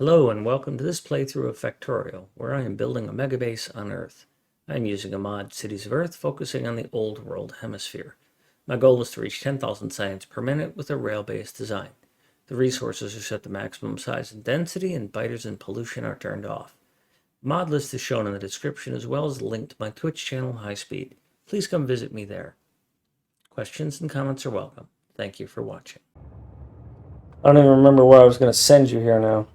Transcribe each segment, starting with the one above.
Hello and welcome to this playthrough of Factorio, where I am building a megabase on Earth. I am using a mod, Cities of Earth, focusing on the Old World Hemisphere. My goal is to reach 10,000 science per minute with a rail-based design. The resources are set to maximum size and density, and biters and pollution are turned off. The mod list is shown in the description, as well as a link to my Twitch channel, High Speed. Please come visit me there. Questions and comments are welcome. Thank you for watching. I don't even remember why I was going to send you here now.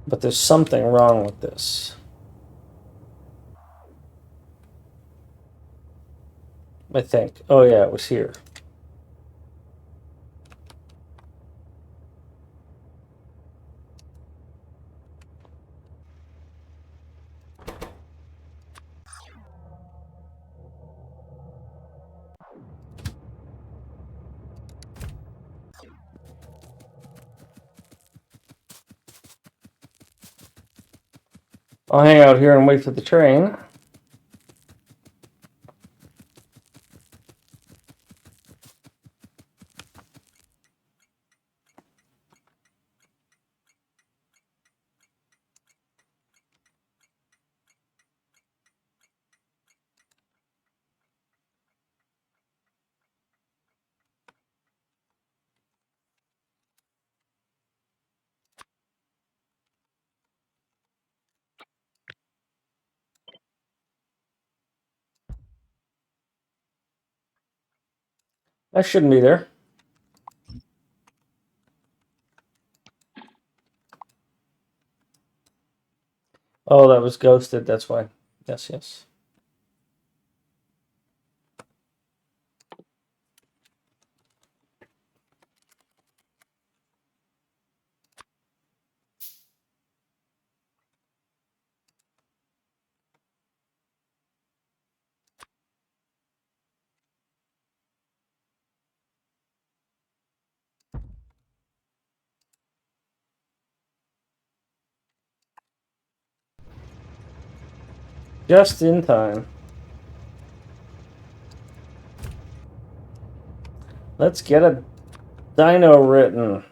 But there's something wrong with this. I think. Oh yeah, it was here. I'll hang out here and wait for the train. That shouldn't be there. Oh, that was ghosted, that's why. Yes, yes. Just in time. Let's get a dino written.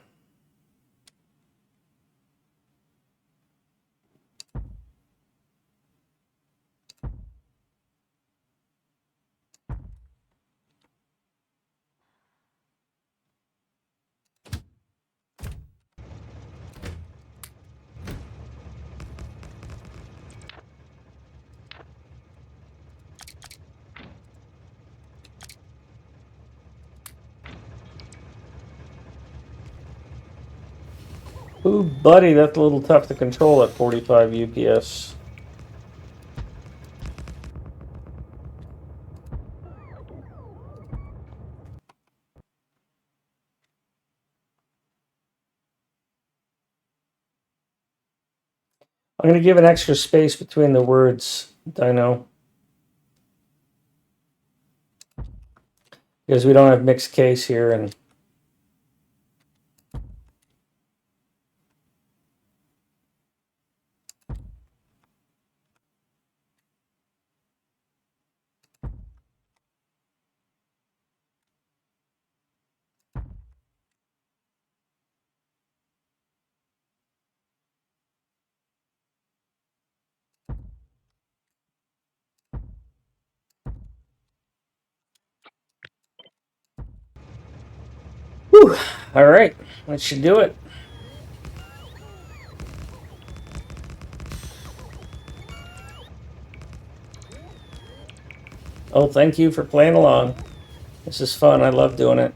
Ooh, buddy, that's a little tough to control at 45 UPS. I'm going to give an extra space between the words dino, because we don't have mixed case here, and whew, all right, that should do it. Oh, thank you for playing along. This is fun. I love doing it.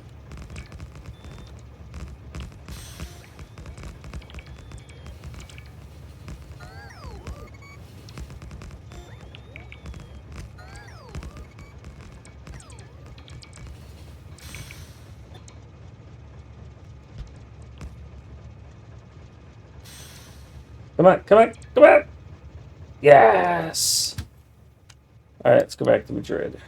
Come on, come on, come on! Yes! All right, let's go back to Madrid.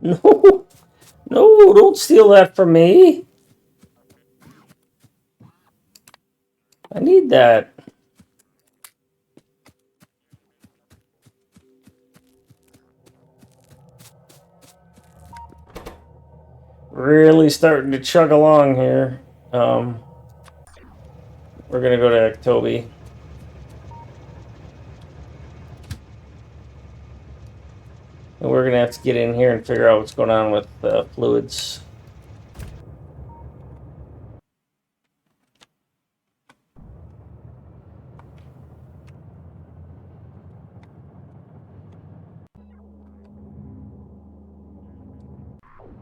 No, no, don't steal that from me. I need that. Really starting to chug along here. We're gonna go to Toby. And we're gonna have to get in here and figure out what's going on with fluids.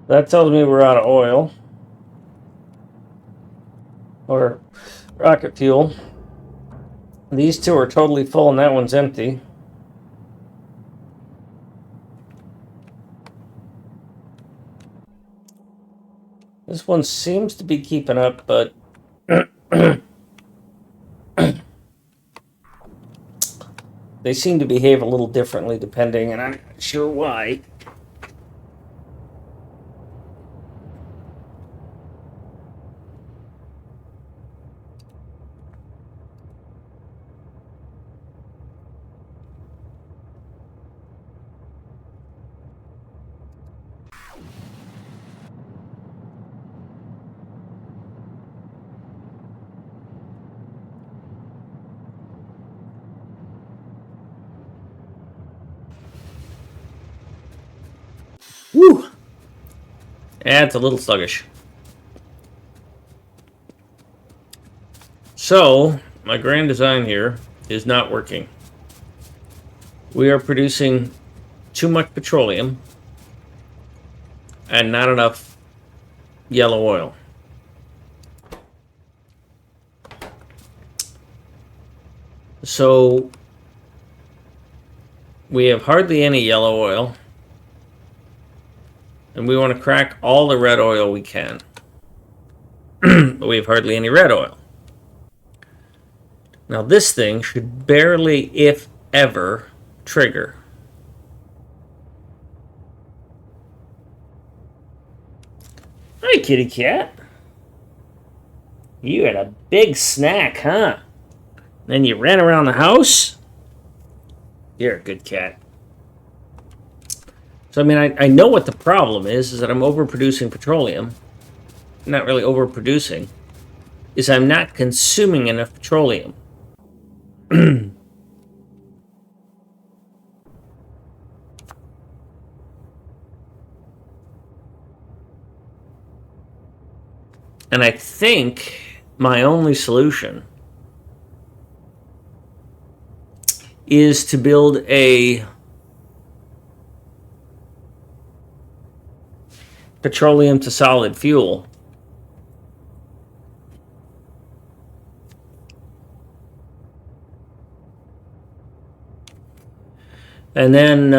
That tells me we're out of oil. Or rocket fuel. These two are totally full and that one's empty. This one seems to be keeping up, but they seem to behave a little differently depending, and I'm not sure why. Woo! Yeah, it's a little sluggish. So, my grand design here is not working. We are producing too much petroleum and not enough yellow oil. So, we have hardly any yellow oil, and we want to crack all the red oil we can. But we have hardly any red oil. Now this thing should barely, if ever, trigger. Hi, kitty cat. You had a big snack, huh? Then you ran around the house? You're a good cat. So, I mean, I know what the problem is that I'm overproducing petroleum. Not really overproducing. Is I'm not consuming enough petroleum. And I think my only solution is to build a petroleum to solid fuel. And then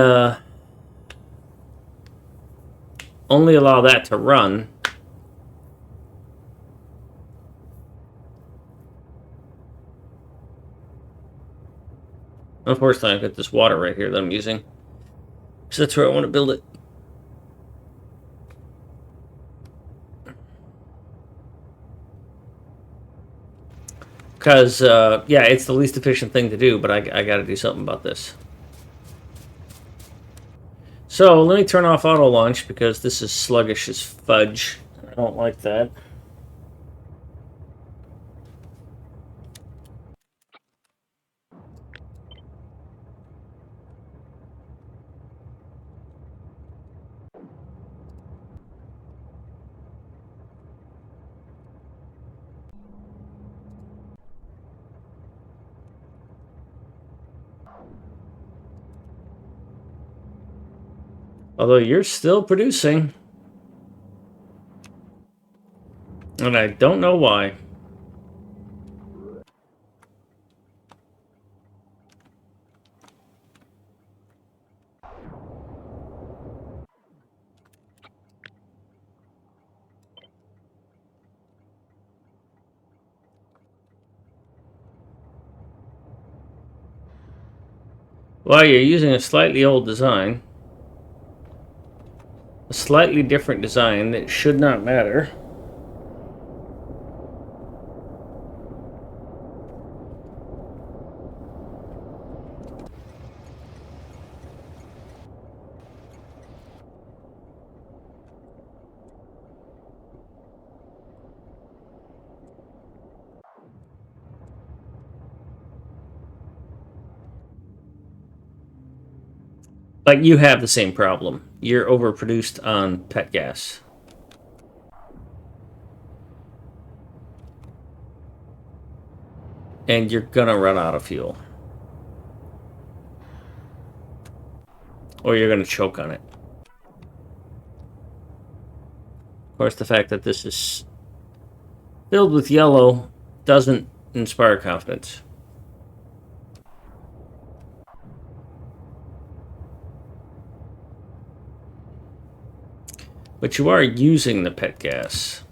only allow that to run. Unfortunately, I've got this water right here that I'm using. So that's where I want to build it. Because, yeah, it's the least efficient thing to do, but I got to do something about this. So, let me turn off auto launch because this is sluggish as fudge. I don't like that. Although you're still producing. And I don't know why. Well, you're using a slightly old design. a slightly different design that should not matter. Like, you have the same problem. You're overproduced on pet gas. And you're gonna run out of fuel. Or you're gonna choke on it. Of course, the fact that this is filled with yellow doesn't inspire confidence. But you are using the pet gas,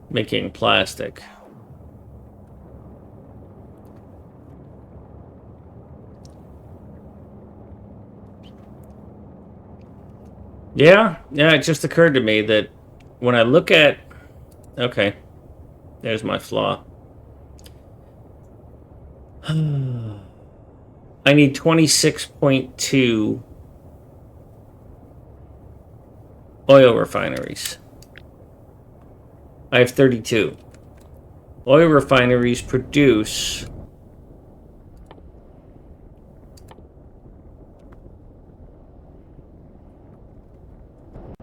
making plastic. Yeah, it just occurred to me that when I look at... Okay, there's my flaw. I need 26.2 oil refineries. I have 32. Oil refineries produce...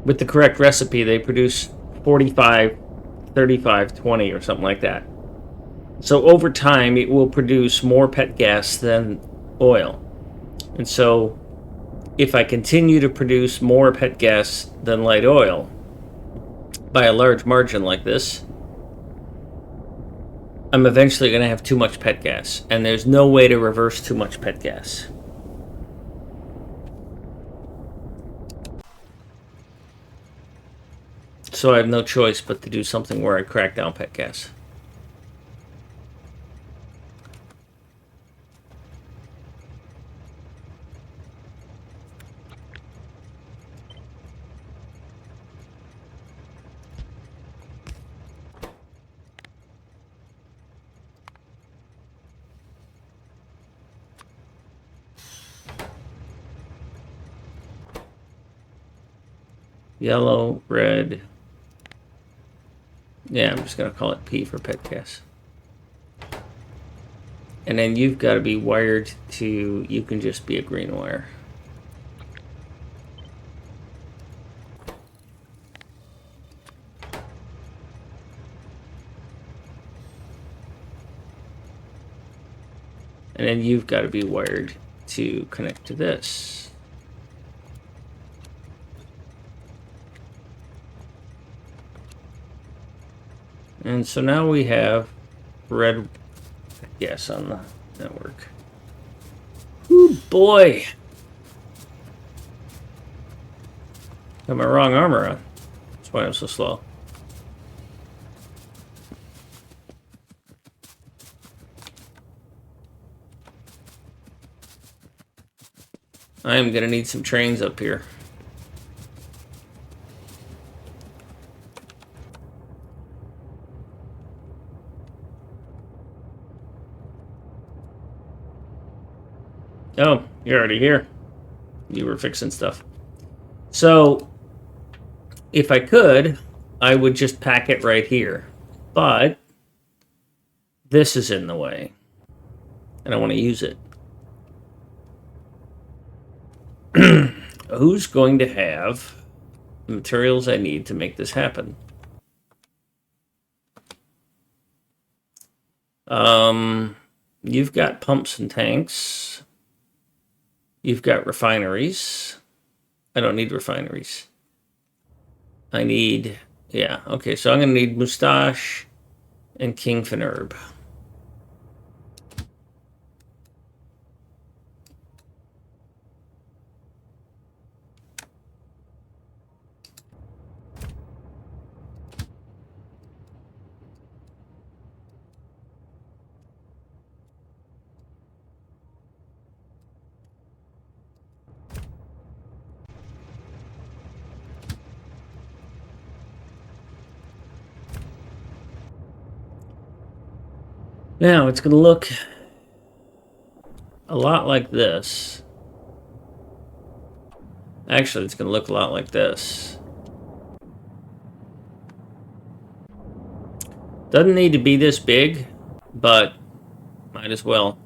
With the correct recipe, they produce 45, 35, 20 or something like that. So over time, it will produce more pet gas than oil. And so if I continue to produce more pet gas than light oil by a large margin like this, I'm eventually going to have too much pet gas. And there's no way to reverse too much pet gas. So I have no choice but to do something where I crack down pet gas. Yellow, red. Yeah, I'm just going to call it P for pet gas. And then you've got to be wired to... You can just be a green wire. And then you've got to be wired to connect to this. And so now we have red gas on the network. Ooh, boy! Got my wrong armor on. That's why I'm so slow. I am gonna need some trains up here. Oh, you're already here. You were fixing stuff. So, if I could, I would just pack it right here. But this is in the way. And I want to use it. Who's going to have the materials I need to make this happen? You've got pumps and tanks. You've got refineries. I don't need refineries. I need... Yeah, okay, so I'm going to need Moustache and Kingfin Herb. Now it's going to look a lot like this. Actually, it's going to look a lot like this. Doesn't need to be this big, but might as well.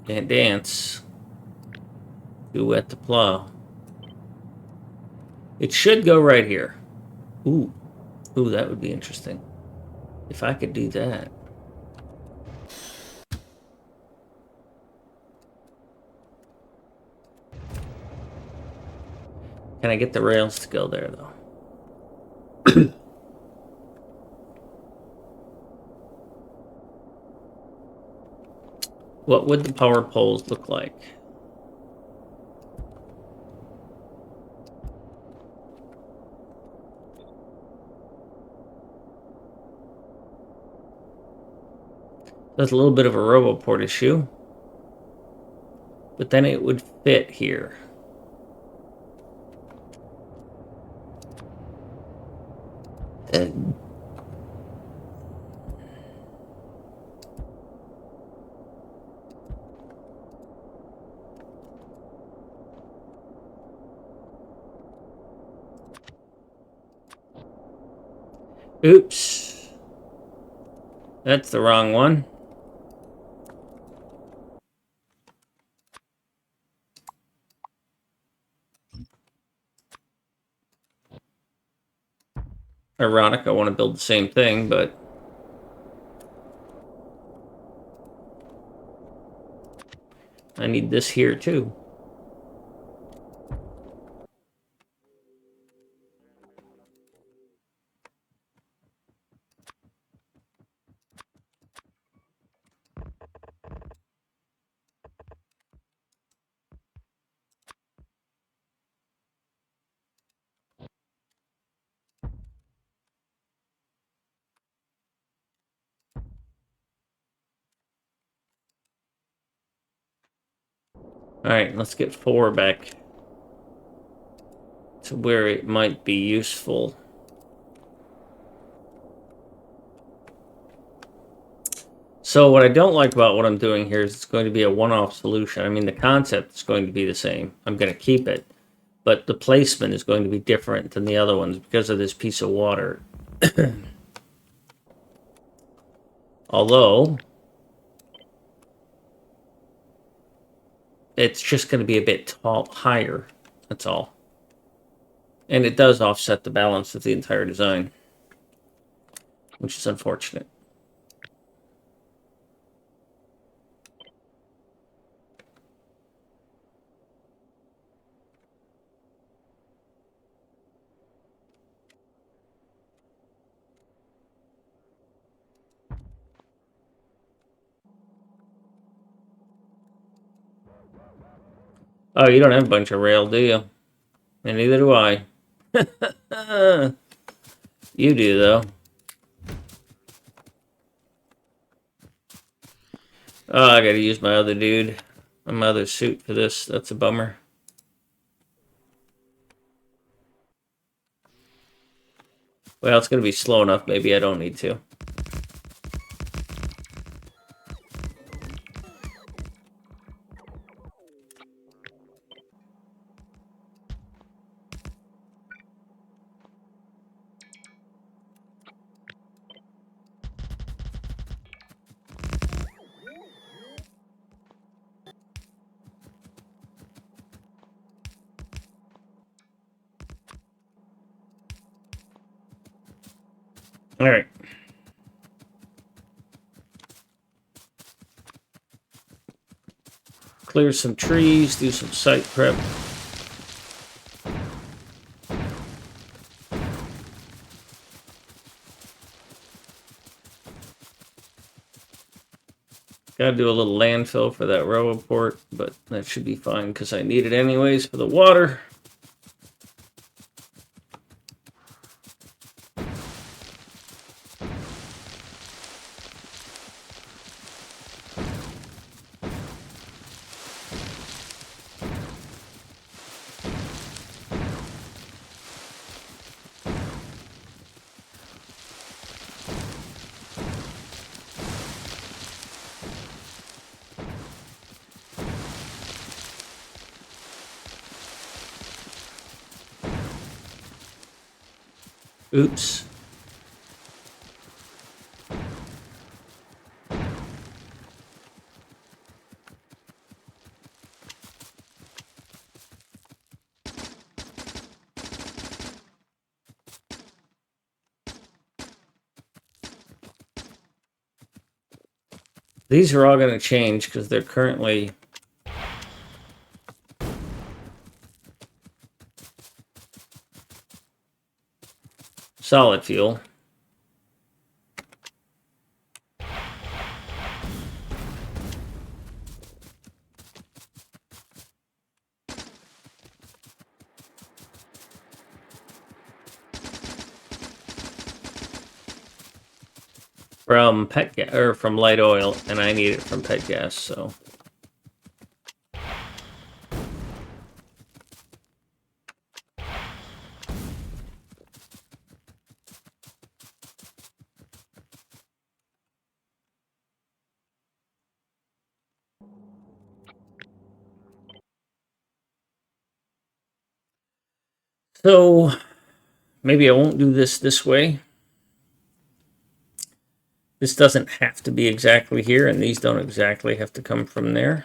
Can't dance. Too wet to plow. It should go right here. Ooh. Ooh, that would be interesting. If I could do that. Can I get the rails to go there, though? What would the power poles look like? That's a little bit of a RoboPort issue. But then it would fit here. Oops. That's the wrong one. Ironic, I want to build the same thing, but I need this here too. Alright, let's get 4 back to where it might be useful. So what I don't like about what I'm doing here is it's going to be a one-off solution. I mean, the concept is going to be the same. I'm going to keep it. But the placement is going to be different than the other ones because of this piece of water. Although, it's just going to be a bit higher. That's all. And it does offset the balance of the entire design, which is unfortunate. Oh, you don't have a bunch of rail, do you? And neither do I. You do, though. Oh, I gotta use my other dude. My other suit for this. That's a bummer. Well, it's gonna be slow enough. Maybe I don't need to. All right. Clear some trees, do some site prep. Gotta do a little landfill for that RoboPort, but that should be fine because I need it anyways for the water. Oops. These are all going to change because they're currently solid fuel. From pet gas or from light oil, and I need it from pet gas, so. So maybe I won't do this way. This doesn't have to be exactly here, and these don't exactly have to come from there.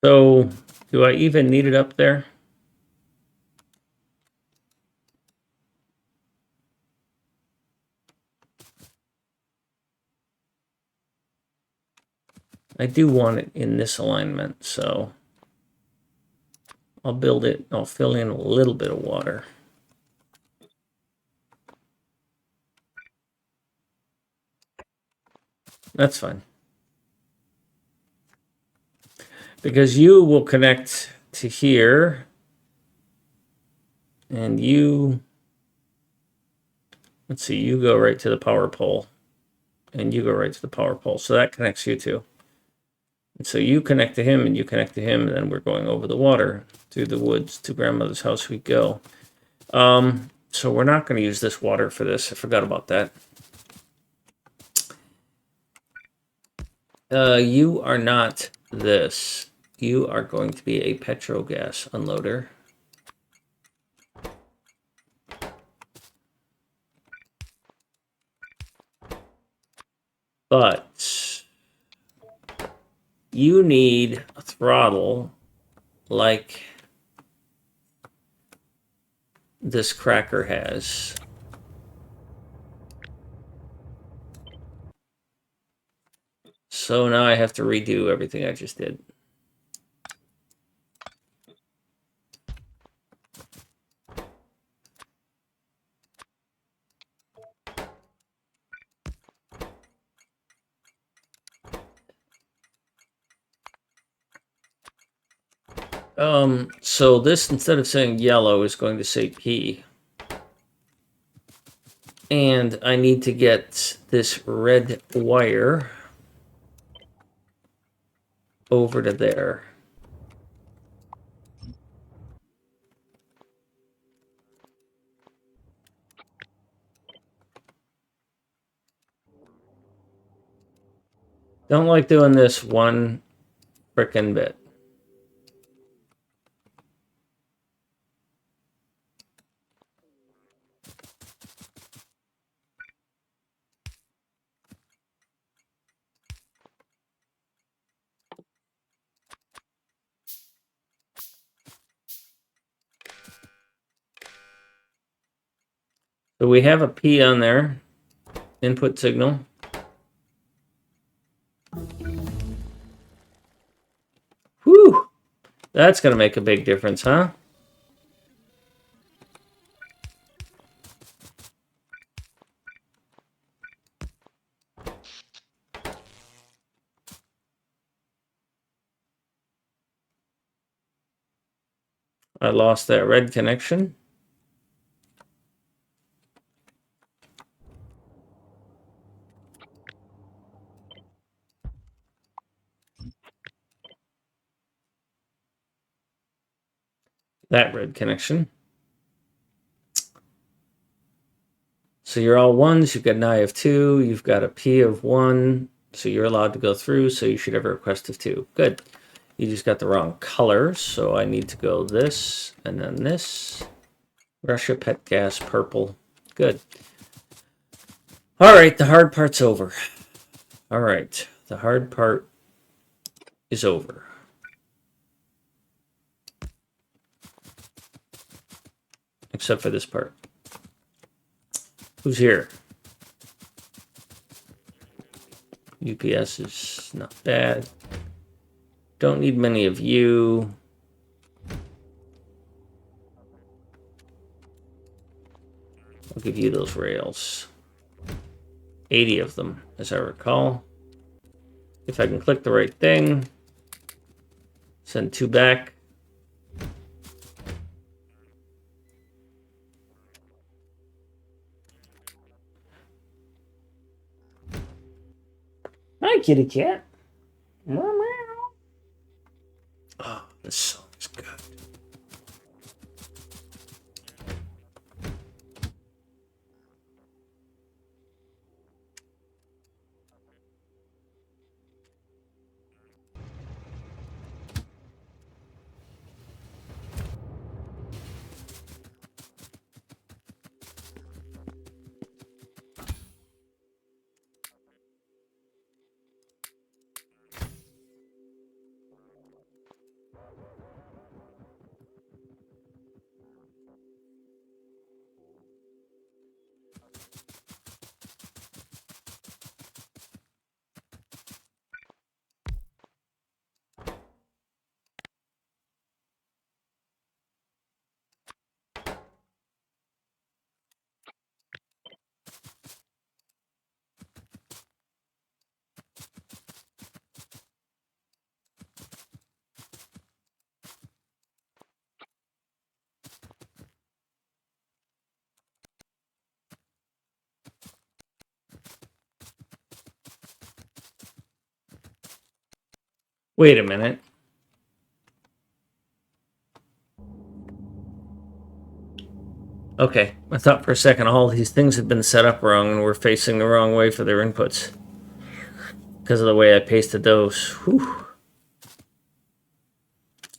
So do I even need it up there? I do want it in this alignment, so I'll build it. I'll fill in a little bit of water. That's fine. Because you will connect to here, and you, let's see, you go right to the power pole, and you go right to the power pole. So that connects you two. And so you connect to him, and you connect to him, and then we're going over the water through the woods to grandmother's house we go. So we're not going to use this water for this. I forgot about that. You are not this. You are going to be a petrogas unloader. But you need a throttle like this cracker has. So now I have to redo everything I just did. So this, instead of saying yellow, is going to say P. And I need to get this red wire over to there. Don't like doing this one frickin' bit. So we have a P on there, input signal. Whew, that's going to make a big difference, huh? I lost that red connection. That red connection. So you're all ones. You've got an I of 2. You've got a P of 1. So you're allowed to go through. So you should have a request of 2. Good. You just got the wrong color. So I need to go this and then this. Russia, pet gas, purple. Good. All right. The hard part's over. All right. The hard part is over. Except for this part. Who's here? UPS is not bad. Don't need many of you. I'll give you those rails. 80 of them, as I recall. If I can click the right thing. Send 2 back. Hi, kitty cat. Oh, this song is good. Wait a minute. Okay, I thought for a second all these things had been set up wrong and were facing the wrong way for their inputs. Because of the way I pasted those. Whew.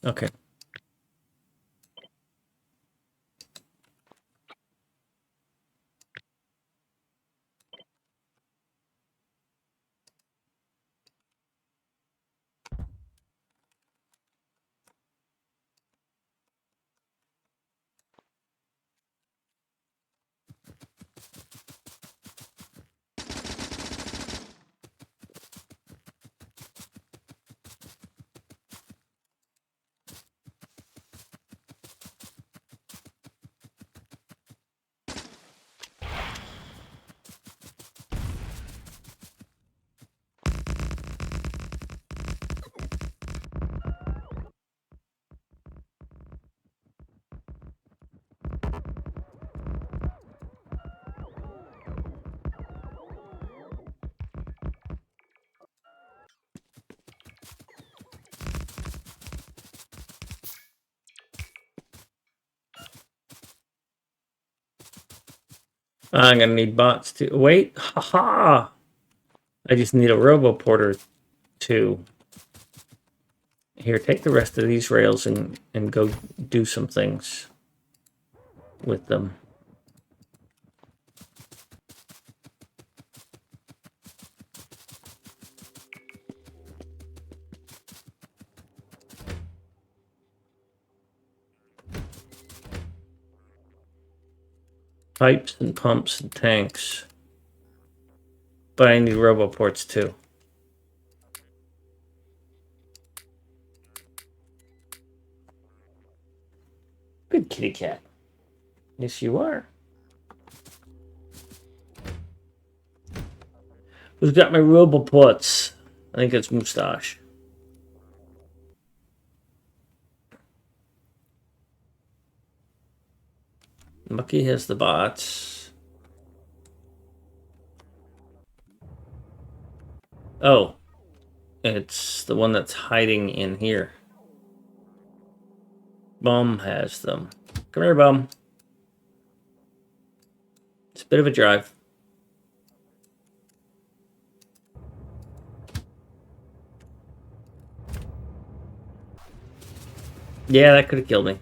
Okay. I'm gonna need bots to wait. Haha! I just need a RoboPorter to here. Take the rest of these rails and go do some things with them. Pipes and pumps and tanks. But I need RoboPorts too. Good kitty cat. Yes, you are. Who's got my RoboPorts? I think it's Moustache. Mucky has the bots. Oh, it's the one that's hiding in here. Bum has them. Come here, Bum. It's a bit of a drive. Yeah, that could have killed me.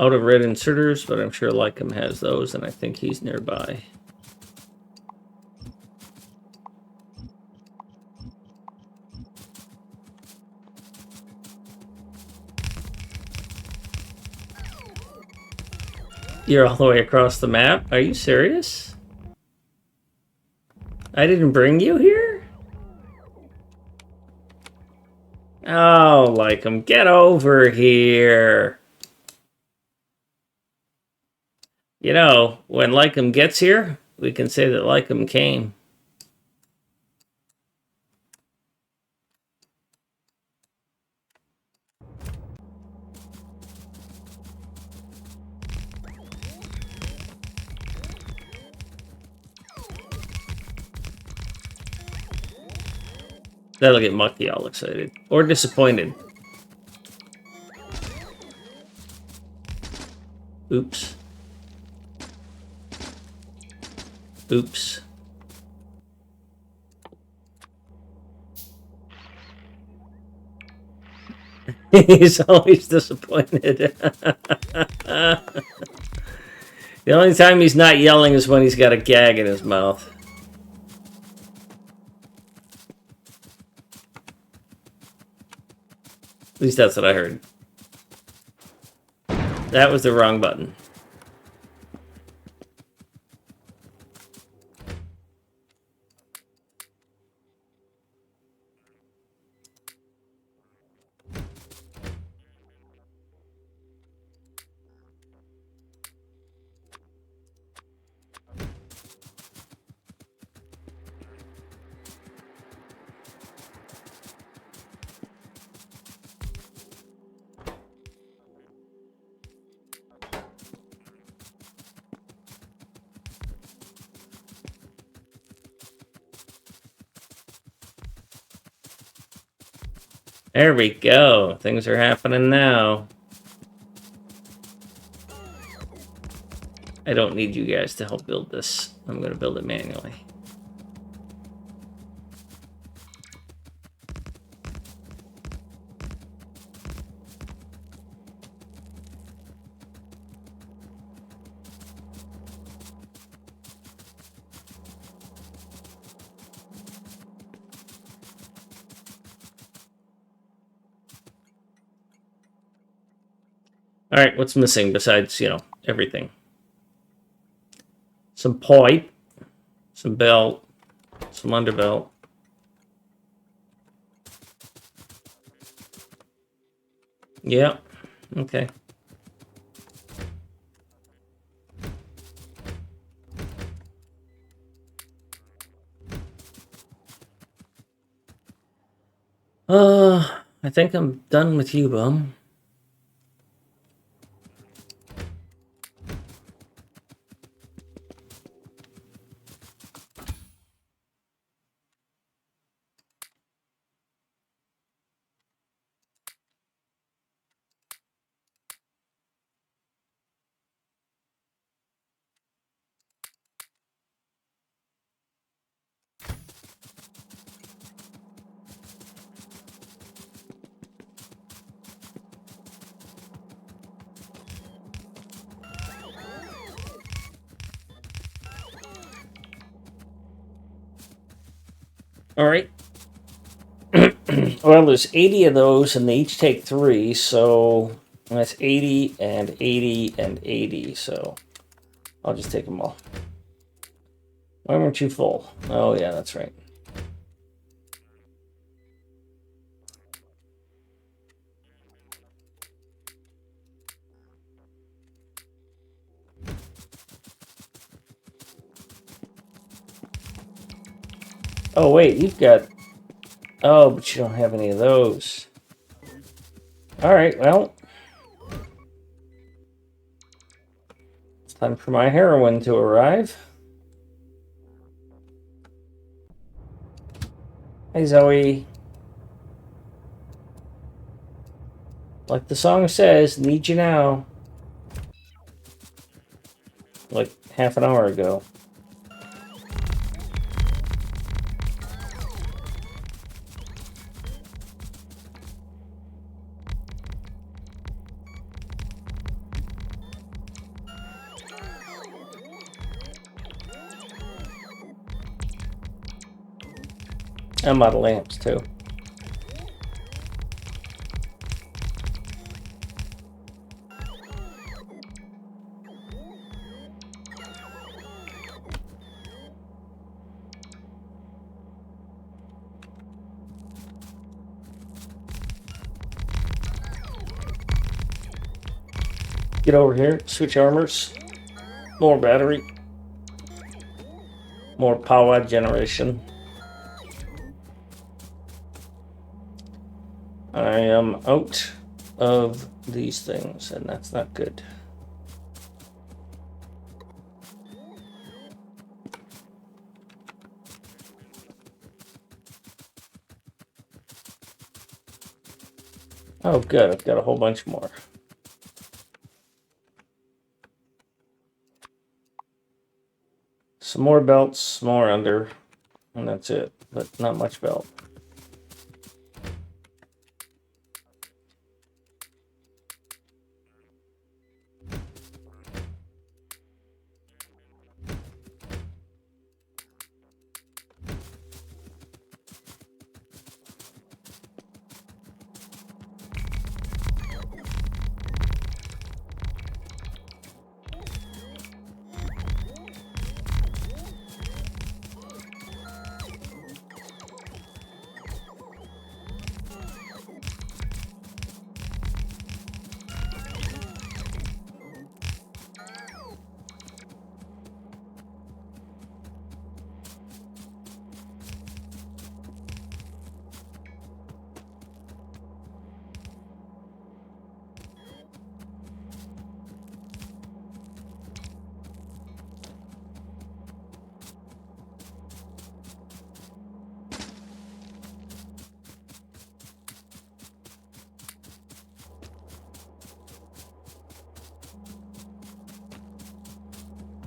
Out of red inserters, but I'm sure Lycum has those, and I think he's nearby. You're all the way across the map? Are you serious? I didn't bring you here? Oh, Lycum, get over here. You know, when Lycum gets here, we can say that Lycum came. That'll get Mucky all excited. Or disappointed. Oops. Oops. He's always disappointed. The only time he's not yelling is when he's got a gag in his mouth. At least that's what I heard. That was the wrong button. There we go. Things are happening now. I don't need you guys to help build this. I'm going to build it manually. All right, what's missing besides, you know, everything? Some pipe, some belt, some underbelt. Yeah, okay. I think I'm done with you, Bum. All right. Well, there's 80 of those, and they each take 3, so that's 80 and 80 and 80. So I'll just take them all. Why weren't you full? Oh, yeah, that's right. Oh, wait, you've got... Oh, but you don't have any of those. All right, well... It's time for my heroine to arrive. Hey, Zoe. Like the song says, need you now. Like half an hour ago. I'm out of lamps, too. Get over here, switch armors. More battery. More power generation. I am out of these things, and that's not good. Oh, good. I've got a whole bunch more. Some more belts, more under, and that's it. But not much belt.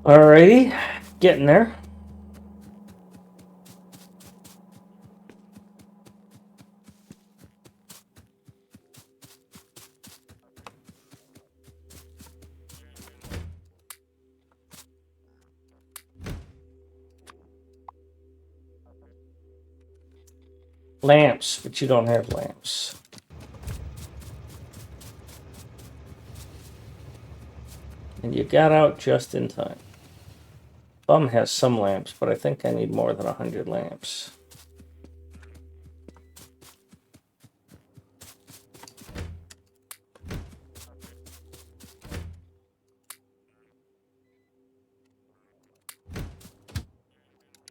Alrighty, getting there. Lamps, but you don't have lamps. And you got out just in time. Bum has some lamps, but I think I need more than 100 lamps.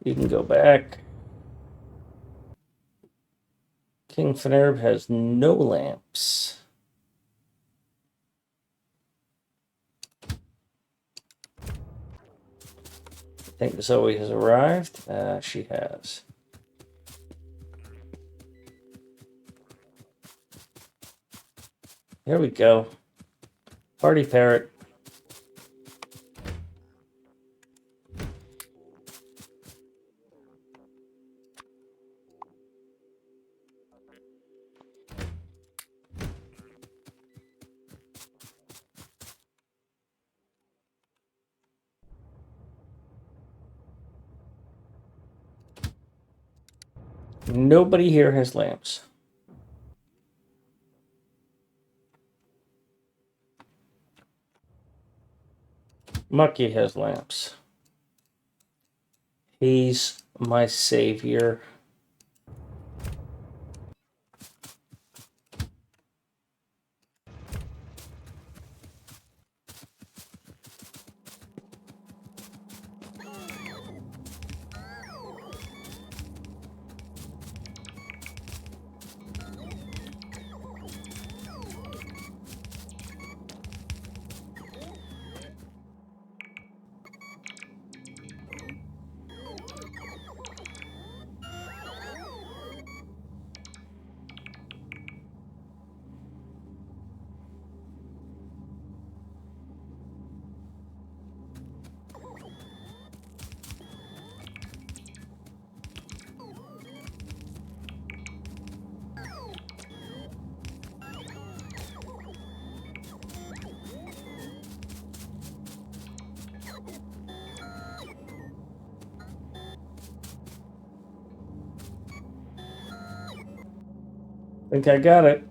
You can go back. King Fenerb has no lamps. I think Zoe has arrived. She has. Here we go. Party parrot. Nobody here has lamps. Mucky has lamps. He's my savior. I think I got it.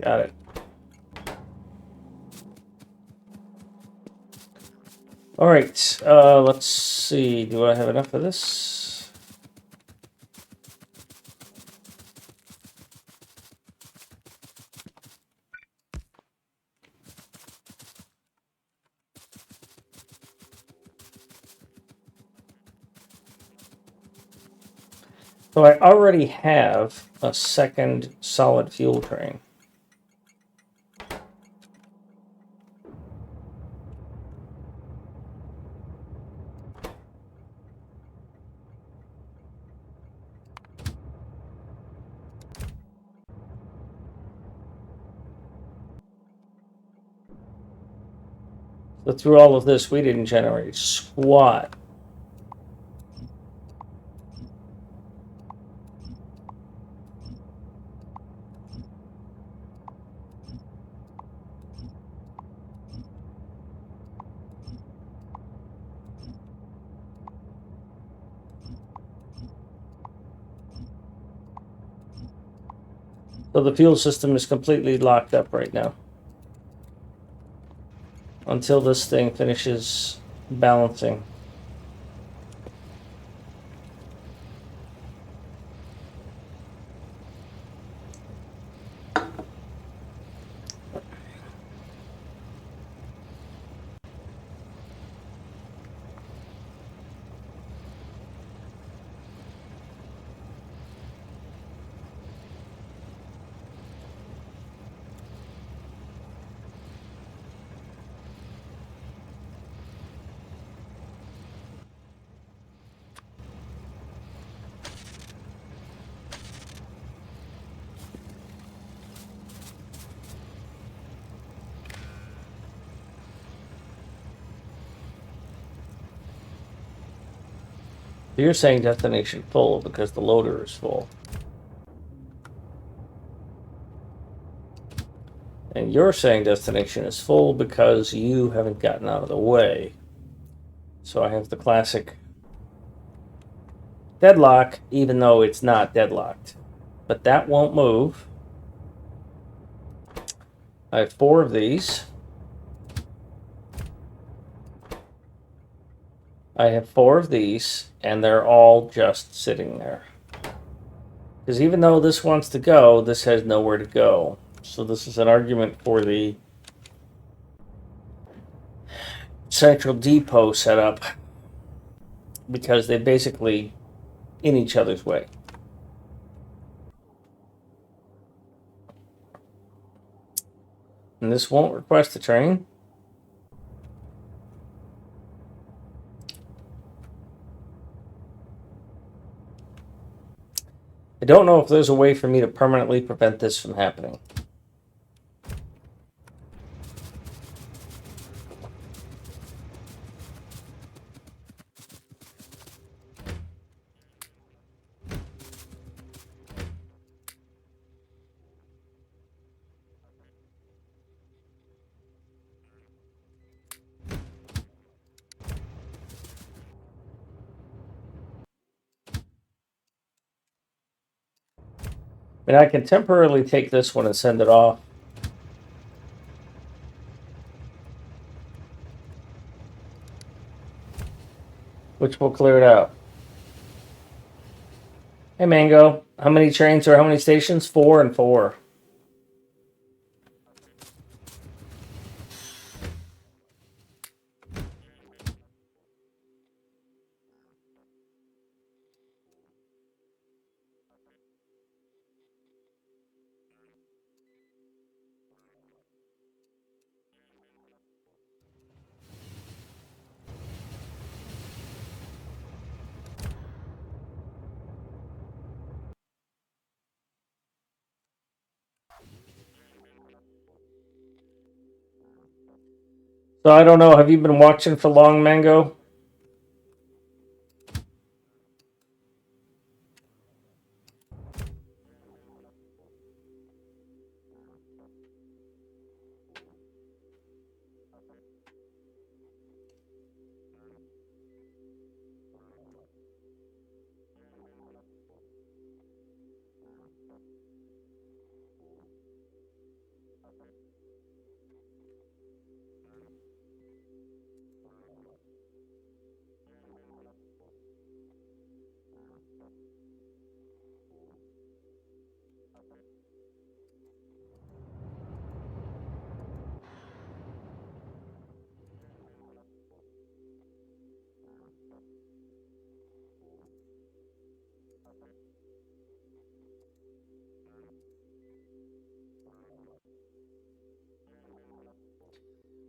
Got it. All right. Let's see. Do I have enough of this? So I already have a second solid fuel train. So through all of this, we didn't generate squat. So the fuel system is completely locked up right now until this thing finishes balancing. You're saying destination full because the loader is full. And you're saying destination is full because you haven't gotten out of the way. So I have the classic deadlock, even though it's not deadlocked. But that won't move. I have 4 of these. I have 4 of these, and they're all just sitting there. Because even though this wants to go, this has nowhere to go. So this is an argument for the central depot setup, because they're basically in each other's way. And this won't request a train. I don't know if there's a way for me to permanently prevent this from happening. I mean, I can temporarily take this one and send it off. Which will clear it out. Hey, Mango. How many trains or how many stations? 4 and 4. So I don't know. Have you been watching for long, Mango?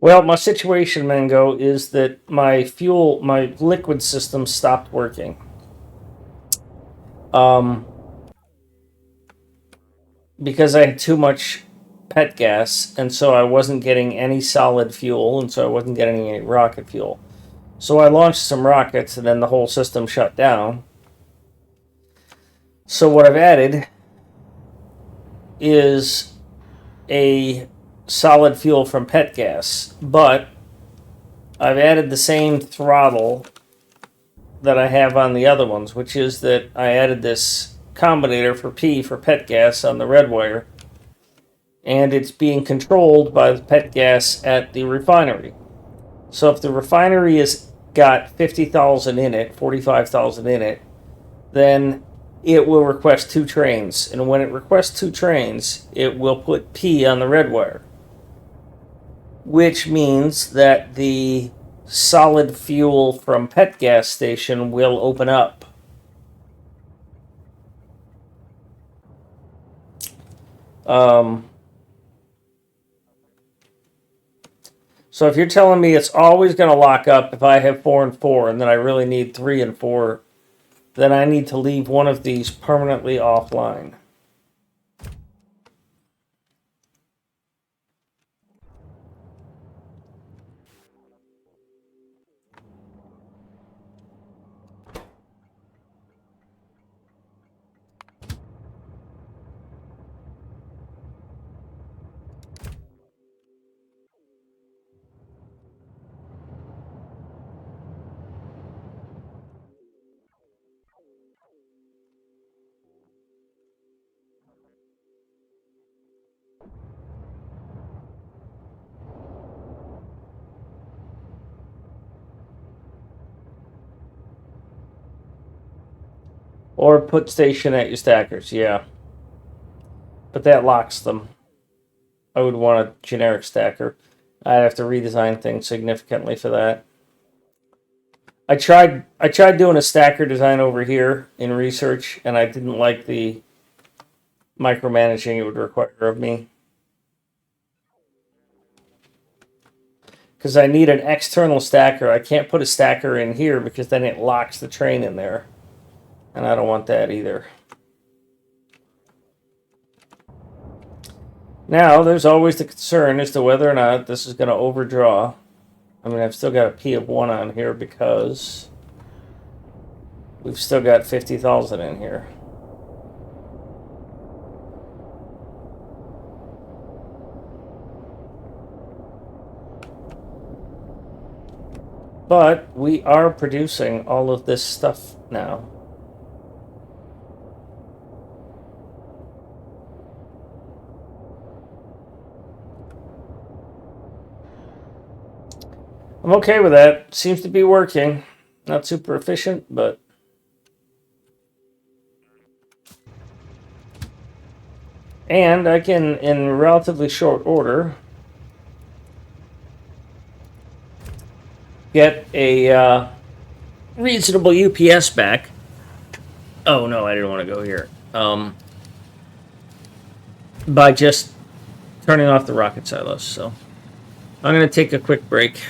Well, my situation, Mango, is that my liquid system stopped working. Because I had too much pet gas, and so I wasn't getting any solid fuel, and so I wasn't getting any rocket fuel. So I launched some rockets, and then the whole system shut down. So what I've added is a solid fuel from pet gas, but I've added the same throttle that I have on the other ones, which is that I added this combinator for P for pet gas on the red wire, and it's being controlled by the pet gas at the refinery. So if the refinery has got 50,000 in it, 45,000 in it, then it will request 2 trains. And when it requests 2 trains, it will put P on the red wire, which means that the solid fuel from pet gas station will open up. So if you're telling me it's always going to lock up if I have 4 and 4, and then I really need 3 and 4, then I need to leave one of these permanently offline. Or put station at your stackers, yeah. But that locks them. I would want a generic stacker. I'd have to redesign things significantly for that. I tried doing a stacker design over here in research, and I didn't like the micromanaging it would require of me. Because I need an external stacker. I can't put a stacker in here because then it locks the train in there. And I don't want that either. Now, there's always the concern as to whether or not this is going to overdraw. I mean, I've still got a P of 1 on here because we've still got 50,000 in here. But we are producing all of this stuff now. I'm okay with that. Seems to be working. Not super efficient, but... And I can, in relatively short order, get a reasonable UPS back. Oh no, I didn't want to go here. By just turning off the rocket silos. So I'm going to take a quick break.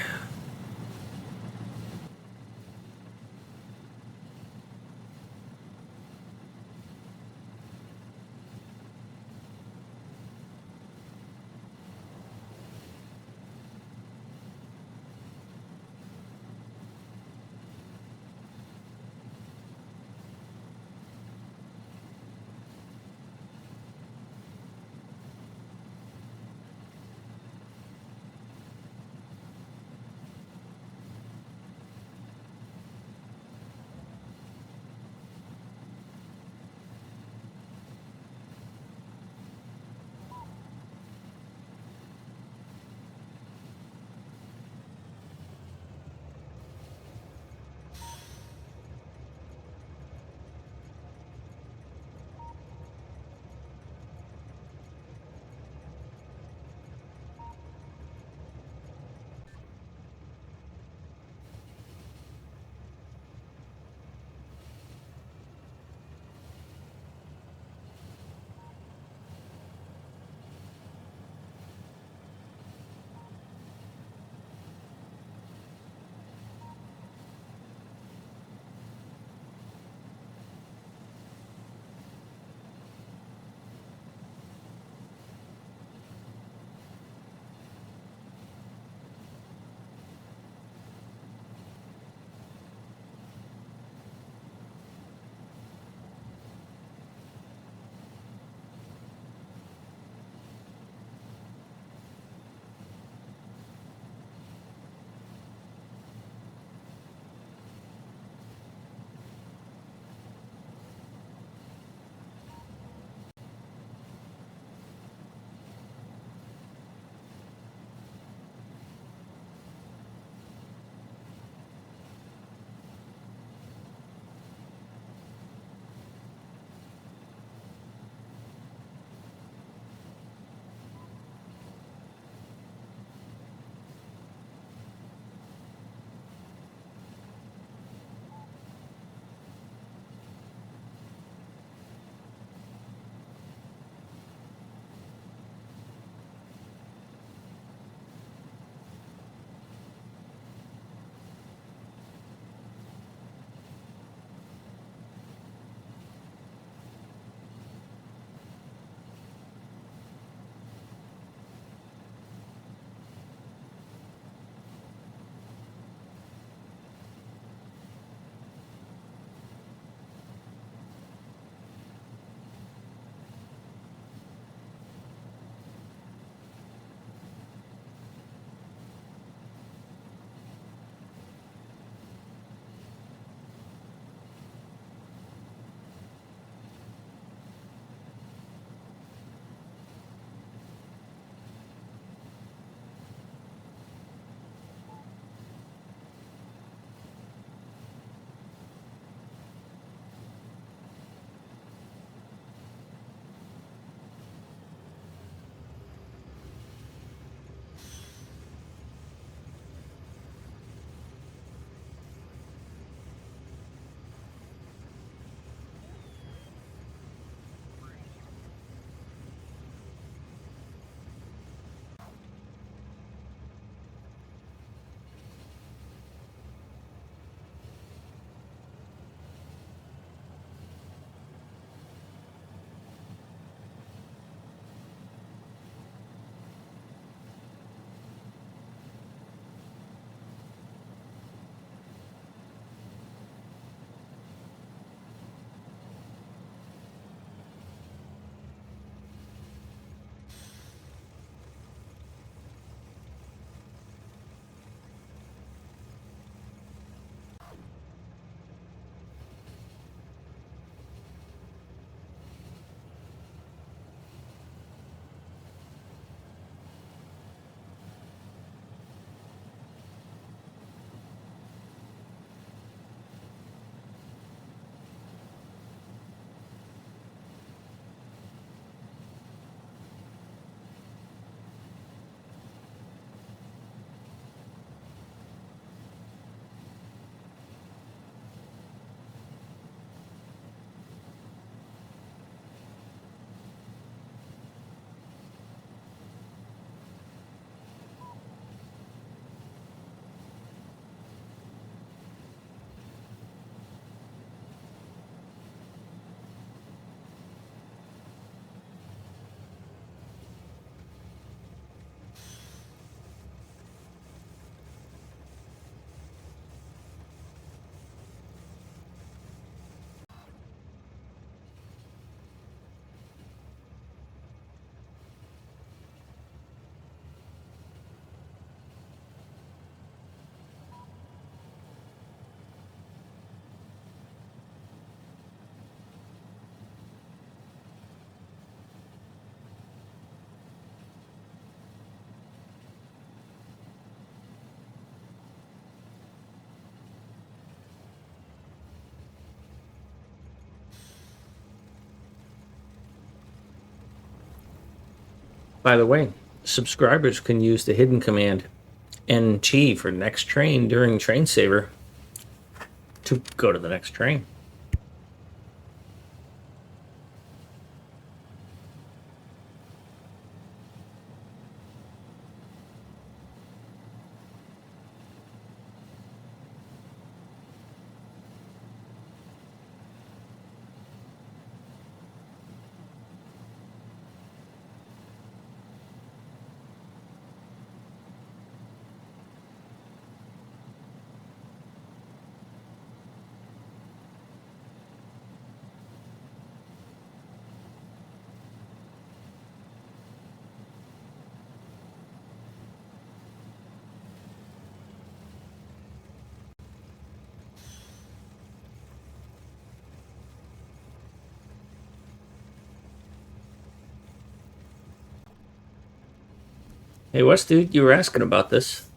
By the way, subscribers can use the hidden command NT for next train during Train Saver to go to the next train. Hey, Wes, dude, you were asking about this.